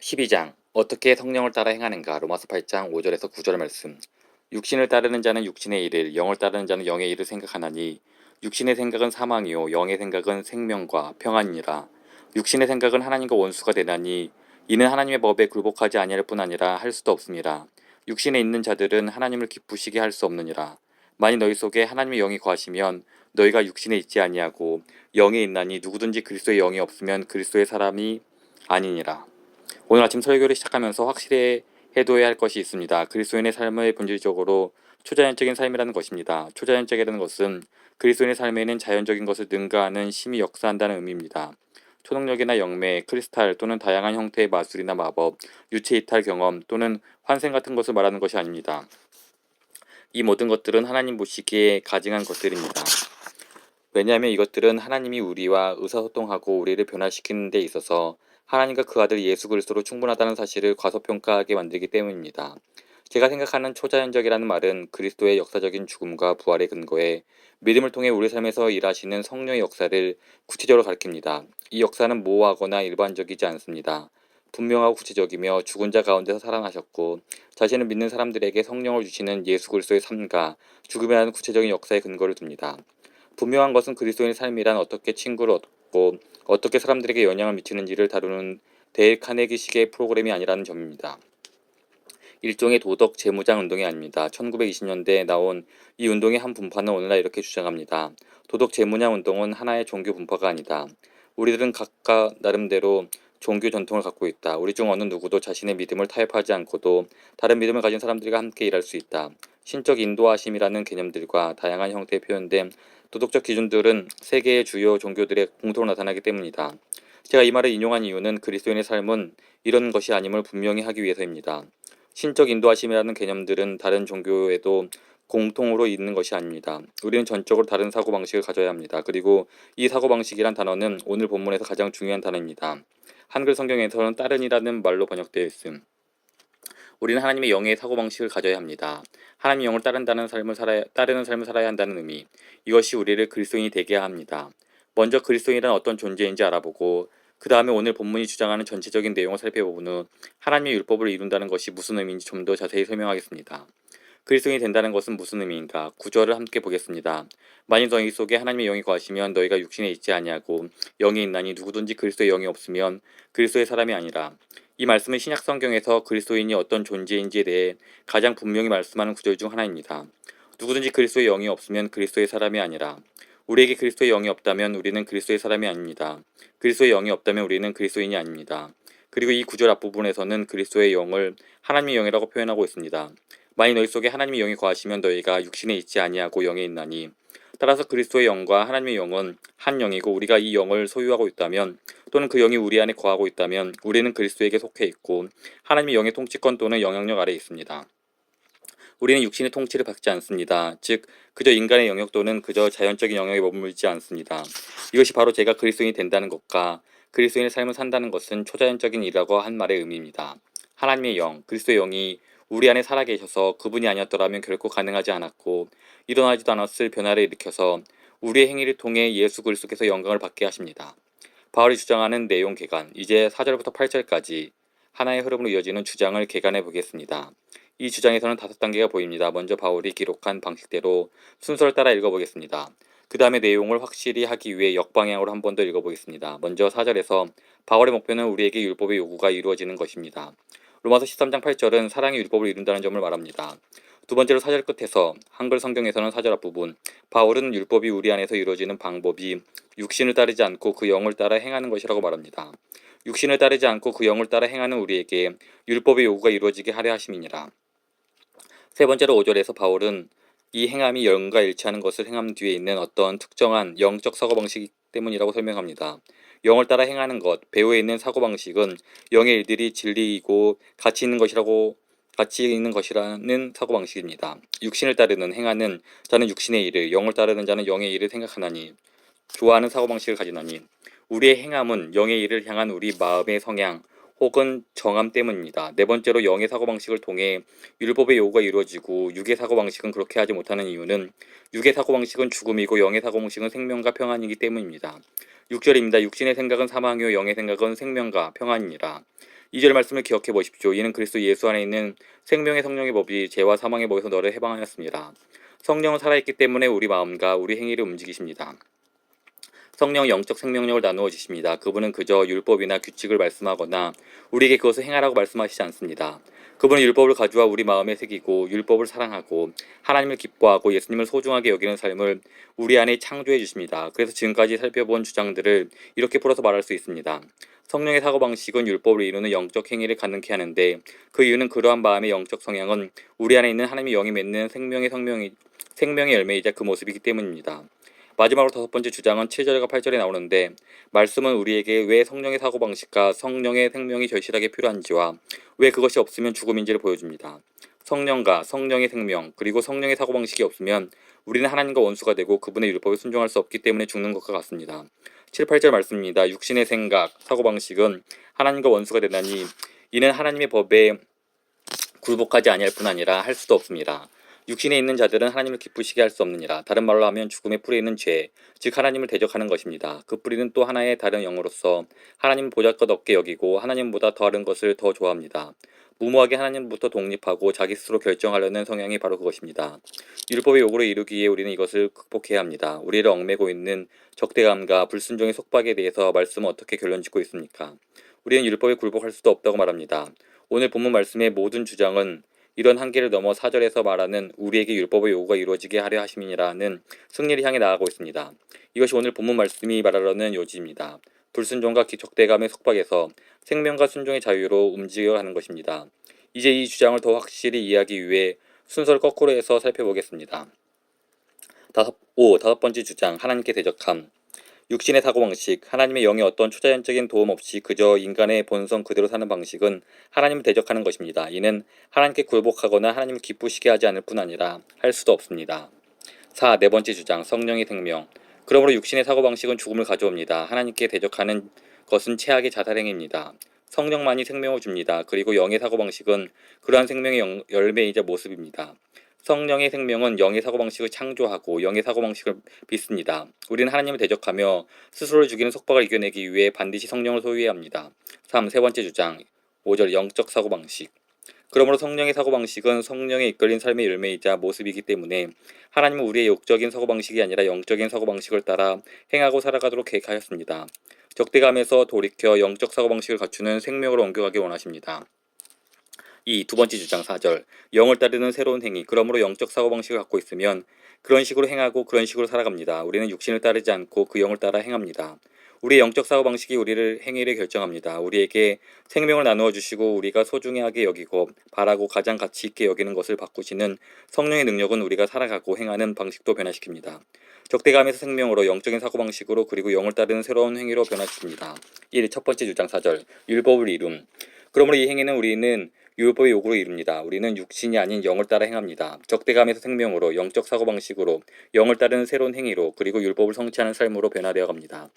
12장 어떻게 성령을 따라 행하는가. 로마서 8장 5절에서 9절 말씀. 육신을 따르는 자는 육신의 일을, 영을 따르는 자는 영의 일을 생각하나니 육신의 생각은 사망이요 영의 생각은 생명과 평안이니라. 육신의 생각은 하나님과 원수가 되나니 이는 하나님의 법에 굴복하지 아니할 뿐 아니라 할 수도 없음이라. 육신에 있는 자들은 하나님을 기쁘시게 할 수 없느니라. 만일 너희 속에 하나님의 영이 거하시면 너희가 육신에 있지 아니하고 영에 있나니 누구든지 그리스도의 영이 없으면 그리스도의 사람이 아니니라. 오늘 아침 설교를 시작하면서 확실히 해둬야 할 것이 있습니다. 그리스도인의 삶의 본질적으로 초자연적인 삶이라는 것입니다. 초자연적이라는 것은 그리스도인의 삶에는 자연적인 것을 능가하는 심히 역사한다는 의미입니다. 초능력이나 영매, 크리스탈 또는 다양한 형태의 마술이나 마법, 유체 이탈 경험 또는 환생 같은 것을 말하는 것이 아닙니다. 이 모든 것들은 하나님 보시기에 가증한 것들입니다. 왜냐하면 이것들은 하나님이 우리와 의사소통하고 우리를 변화시키는 데 있어서 하나님과 그 아들 예수 그리스도로 충분하다는 사실을 과소평가하게 만들기 때문입니다. 제가 생각하는 초자연적이라는 말은 그리스도의 역사적인 죽음과 부활의 근거에 믿음을 통해 우리 삶에서 일하시는 성령의 역사를 구체적으로 가리킵니다. 이 역사는 모호하거나 일반적이지 않습니다. 분명하고 구체적이며 죽은 자 가운데서 살아나셨고 자신을 믿는 사람들에게 성령을 주시는 예수 그리스도의 삶과 죽음이라는 구체적인 역사의 근거를 둡니다. 분명한 것은 그리스도인의 삶이란 어떻게 친구를 얻고 어떻게 사람들에게 영향을 미치는지를 다루는 데일 카네기식의 프로그램이 아니라는 점입니다. 일종의 도덕 재무장 운동이 아닙니다. 1920년대에 나온 이 운동의 한 분파는 오늘날 이렇게 주장합니다. 도덕 재무장 운동은 하나의 종교 분파가 아니다. 우리들은 각각 나름대로 종교 전통을 갖고 있다. 우리 중 어느 누구도 자신의 믿음을 타협하지 않고도 다른 믿음을 가진 사람들과 함께 일할 수 있다. 신적 인도하심이라는 개념들과 다양한 형태의 표현된 도덕적 기준들은 세계의 주요 종교들의 공통으로 나타나기 때문이다. 제가 이 말을 인용한 이유는 그리스도인의 삶은 이런 것이 아님을 분명히 하기 위해서입니다. 신적 인도하심이라는 개념들은 다른 종교에도 공통으로 있는 것이 아닙니다. 우리는 전적으로 다른 사고방식을 가져야 합니다. 그리고 이 사고방식이란 단어는 오늘 본문에서 가장 중요한 단어입니다. 한글 성경에서는 따른이라는 말로 번역되어 있음. 우리는 하나님의 영의 사고방식을 가져야 합니다. 하나님의 영을 따르는 삶을 살아야 한다는 의미. 이것이 우리를 그리스도인이 되게 합니다. 먼저 그리스도인이란 어떤 존재인지 알아보고 그 다음에 오늘 본문이 주장하는 전체적인 내용을 살펴본 후 하나님의 율법을 이룬다는 것이 무슨 의미인지 좀 더 자세히 설명하겠습니다. 그리스도인이 된다는 것은 무슨 의미인가? 구절을 함께 보겠습니다. 만일 너희 속에 하나님의 영이 거하시면 너희가 육신에 있지 아니하고 영이 있나니 누구든지 그리스도의 영이 없으면 그리스도의 사람이 아니라. 이 말씀은 신약 성경에서 그리스도인이 어떤 존재인지에 대해 가장 분명히 말씀하는 구절 중 하나입니다. 누구든지 그리스도의 영이 없으면 그리스도의 사람이 아니라. 우리에게 그리스도의 영이 없다면 우리는 그리스도의 사람이 아닙니다. 그리스도의 영이 없다면 우리는 그리스도인이 아닙니다. 그리고 이 구절 앞부분에서는 그리스도의 영을 하나님의 영이라고 표현하고 있습니다. 만일 너희 속에 하나님의 영이 거하시면 너희가 육신에 있지 아니하고 영에 있나니. 따라서 그리스도의 영과 하나님의 영은 한 영이고 우리가 이 영을 소유하고 있다면 또는 그 영이 우리 안에 거하고 있다면 우리는 그리스도에게 속해 있고 하나님의 영의 통치권 또는 영향력 아래에 있습니다. 우리는 육신의 통치를 받지 않습니다. 즉 그저 인간의 영역 또는 그저 자연적인 영역에 머물지 않습니다. 이것이 바로 제가 그리스도인이 된다는 것과 그리스도인의 삶을 산다는 것은 초자연적인 일이라고 한 말의 의미입니다. 하나님의 영, 그리스도의 영이 우리 안에 살아계셔서 그분이 아니었더라면 결코 가능하지 않았고 일어나지도 않았을 변화를 일으켜서 우리의 행위를 통해 예수 그리스도께서 영광을 받게 하십니다. 바울이 주장하는 내용 개간, 이제 4절부터 8절까지 하나의 흐름으로 이어지는 주장을 개간해 보겠습니다. 이 주장에서는 5단계가 보입니다. 먼저 바울이 기록한 방식대로 순서를 따라 읽어보겠습니다. 그 다음에 내용을 확실히 하기 위해 역방향으로 한 번 더 읽어보겠습니다. 먼저 4절에서 바울의 목표는 우리에게 율법의 요구가 이루어지는 것입니다. 로마서 13장 8절은 사랑의 율법을 이룬다는 점을 말합니다. 두 번째로 4절 끝에서 한글 성경에서는 4절 앞부분 바울은 율법이 우리 안에서 이루어지는 방법이 육신을 따르지 않고 그 영을 따라 행하는 것이라고 말합니다. 육신을 따르지 않고 그 영을 따라 행하는 우리에게 율법의 요구가 이루어지게 하려 하심이니라. 세 번째로 5절에서 바울은 이 행함이 영과 일치하는 것을 행함 뒤에 있는 어떤 특정한 영적 사고방식 때문이라고 설명합니다. 영을 따라 행하는 것, 배후에 있는 사고방식은 영의 일들이 진리이고 가치 있는 것이라는 사고방식입니다. 육신을 따르는 행하는 자는 육신의 일을, 영을 따르는 자는 영의 일을 생각하나니, 좋아하는 사고방식을 가지나니, 우리의 행함은 영의 일을 향한 우리 마음의 성향 혹은 정함 때문입니다. 네 번째로 영의 사고방식을 통해 율법의 요구가 이루어지고 육의 사고방식은 그렇게 하지 못하는 이유는 육의 사고방식은 죽음이고 영의 사고방식은 생명과 평안이기 때문입니다. 6절입니다. 육신의 생각은 사망이요 영의 생각은 생명과 평안이니라. 2절 말씀을 기억해 보십시오. 이는 그리스도 예수 안에 있는 생명의 성령의 법이 죄와 사망의 법에서 너를 해방하였습니다. 성령은 살아있기 때문에 우리 마음과 우리 행위를 움직이십니다. 성령은 영적 생명력을 나누어 주십니다. 그분은 그저 율법이나 규칙을 말씀하거나 우리에게 그것을 행하라고 말씀하시지 않습니다. 그분은 율법을 가져와 우리 마음에 새기고 율법을 사랑하고 하나님을 기뻐하고 예수님을 소중하게 여기는 삶을 우리 안에 창조해 주십니다. 그래서 지금까지 살펴본 주장들을 이렇게 풀어서 말할 수 있습니다. 성령의 사고방식은 율법을 이루는 영적 행위를 가능케 하는데 그 이유는 그러한 마음의 영적 성향은 우리 안에 있는 하나님의 영이 맺는 생명의 열매이자 그 모습이기 때문입니다. 마지막으로 5번째 주장은 7절과 8절에 나오는데 말씀은 우리에게 왜 성령의 사고방식과 성령의 생명이 절실하게 필요한지와 왜 그것이 없으면 죽음인지를 보여줍니다. 성령과 성령의 생명 그리고 성령의 사고방식이 없으면 우리는 하나님과 원수가 되고 그분의 율법에 순종할 수 없기 때문에 죽는 것과 같습니다. 7, 8절 말씀입니다. 육신의 생각, 사고방식은 하나님과 원수가 되나니 이는 하나님의 법에 굴복하지 아니할 뿐 아니라 할 수도 없습니다. 육신에 있는 자들은 하나님을 기쁘시게 할 수 없느니라. 다른 말로 하면 죽음의 뿌리는 죄, 즉 하나님을 대적하는 것입니다. 그 뿌리는 또 하나의 다른 영으로서 하나님을 보잘것없게 여기고 하나님보다 다른 것을 더 좋아합니다. 무모하게 하나님부터 독립하고 자기 스스로 결정하려는 성향이 바로 그것입니다. 율법의 요구를 이루기 위해 우리는 이것을 극복해야 합니다. 우리를 얽매고 있는 적대감과 불순종의 속박에 대해서 말씀은 어떻게 결론짓고 있습니까? 우리는 율법에 굴복할 수도 없다고 말합니다. 오늘 본문 말씀의 모든 주장은 이런 한계를 넘어 4절에서 말하는 우리에게 율법의 요구가 이루어지게 하려 하심이라는 승리를 향해 나아가고 있습니다. 이것이 오늘 본문 말씀이 말하려는 요지입니다. 불순종과 적대감의 속박에서 생명과 순종의 자유로 움직여가는 것입니다. 이제 이 주장을 더 확실히 이해하기 위해 순서를 거꾸로 해서 살펴보겠습니다. 5번째 주장, 하나님께 대적함. 육신의 사고방식, 하나님의 영의 어떤 초자연적인 도움 없이 그저 인간의 본성 그대로 사는 방식은 하나님을 대적하는 것입니다. 이는 하나님께 굴복하거나 하나님을 기쁘시게 하지 않을 뿐 아니라 할 수도 없습니다. 4. 4번째 주장, 성령의 생명. 그러므로 육신의 사고방식은 죽음을 가져옵니다. 하나님께 대적하는 것은 최악의 자살행위입니다. 성령만이 생명을 줍니다. 그리고 영의 사고방식은 그러한 생명의 열매이자 모습입니다. 성령의 생명은 영의 사고방식을 창조하고 영의 사고방식을 빚습니다. 우리는 하나님을 대적하며 스스로를 죽이는 속박을 이겨내기 위해 반드시 성령을 소유해야 합니다. 3. 3번째 주장 5절 영적 사고방식. 그러므로 성령의 사고방식은 성령에 이끌린 삶의 열매이자 모습이기 때문에 하나님은 우리의 육적인 사고방식이 아니라 영적인 사고방식을 따라 행하고 살아가도록 계획하였습니다. 적대감에서 돌이켜 영적 사고방식을 갖추는 생명으로 옮겨가길 원하십니다. 2번째 주장 4절 영을 따르는 새로운 행위. 그러므로 영적 사고방식을 갖고 있으면 그런 식으로 행하고 그런 식으로 살아갑니다. 우리는 육신을 따르지 않고 그 영을 따라 행합니다. 우리의 영적 사고방식이 우리를 행위를 결정합니다. 우리에게 생명을 나누어 주시고 우리가 소중하게 여기고 바라고 가장 가치 있게 여기는 것을 바꾸시는 성령의 능력은 우리가 살아가고 행하는 방식도 변화시킵니다. 적대감에서 생명으로 영적인 사고방식으로 그리고 영을 따르는 새로운 행위로 변화시킵니다. 1. 1번째 주장 4절 율법을 이룸. 그러므로 이 행위는 우리는 율법의 요구를 이룹니다. 우리는 육신이 아닌 영을 따라 행합니다. 적대감에서 생명으로, 영적 사고방식으로, 영을 따르는 새로운 행위로, 그리고 율법을 성취하는 삶으로 변화되어 갑니다.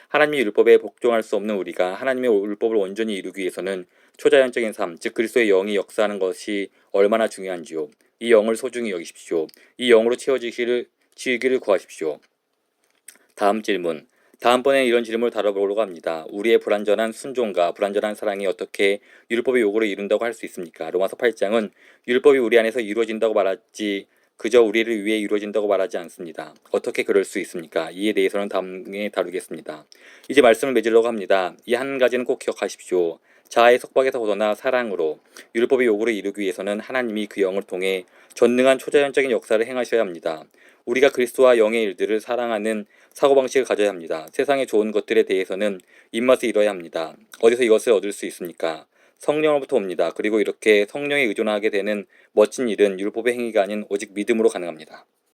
하나님의 율법에 복종할 수 없는 우리가 하나님의 율법을 온전히 이루기 위해서는 초자연적인 삶, 즉 그리스도의 영이 역사하는 것이 얼마나 중요한지요. 이 영을 소중히 여기십시오. 이 영으로 치유기를 구하십시오. 다음 질문. 다음번에 이런 질문을 다뤄보려고 합니다. 우리의 불완전한 순종과 불완전한 사랑이 어떻게 율법의 요구를 이룬다고 할 수 있습니까? 로마서 8장은 율법이 우리 안에서 이루어진다고 말하지 그저 우리를 위해 이루어진다고 말하지 않습니다. 어떻게 그럴 수 있습니까? 이에 대해서는 다음에 다루겠습니다. 이제 말씀을 맺으려고 합니다. 이 한 가지는 꼭 기억하십시오. 자아의 속박에서 벗어나 사랑으로 율법의 요구를 이루기 위해서는 하나님이 그 영을 통해 전능한 초자연적인 역사를 행하셔야 합니다. 우리가 그리스도와 영의 일들을 사랑하는 사고방식을 가져야 합니다. 세상의 좋은 것들에 대해서는 입맛을 잃어야 합니다. 어디서 이것을 얻을 수 있습니까? 성령으로부터 옵니다. 그리고 이렇게 성령에 의존하게 되는 멋진 일은 율법의 행위가 아닌 오직 믿음으로 가능합니다.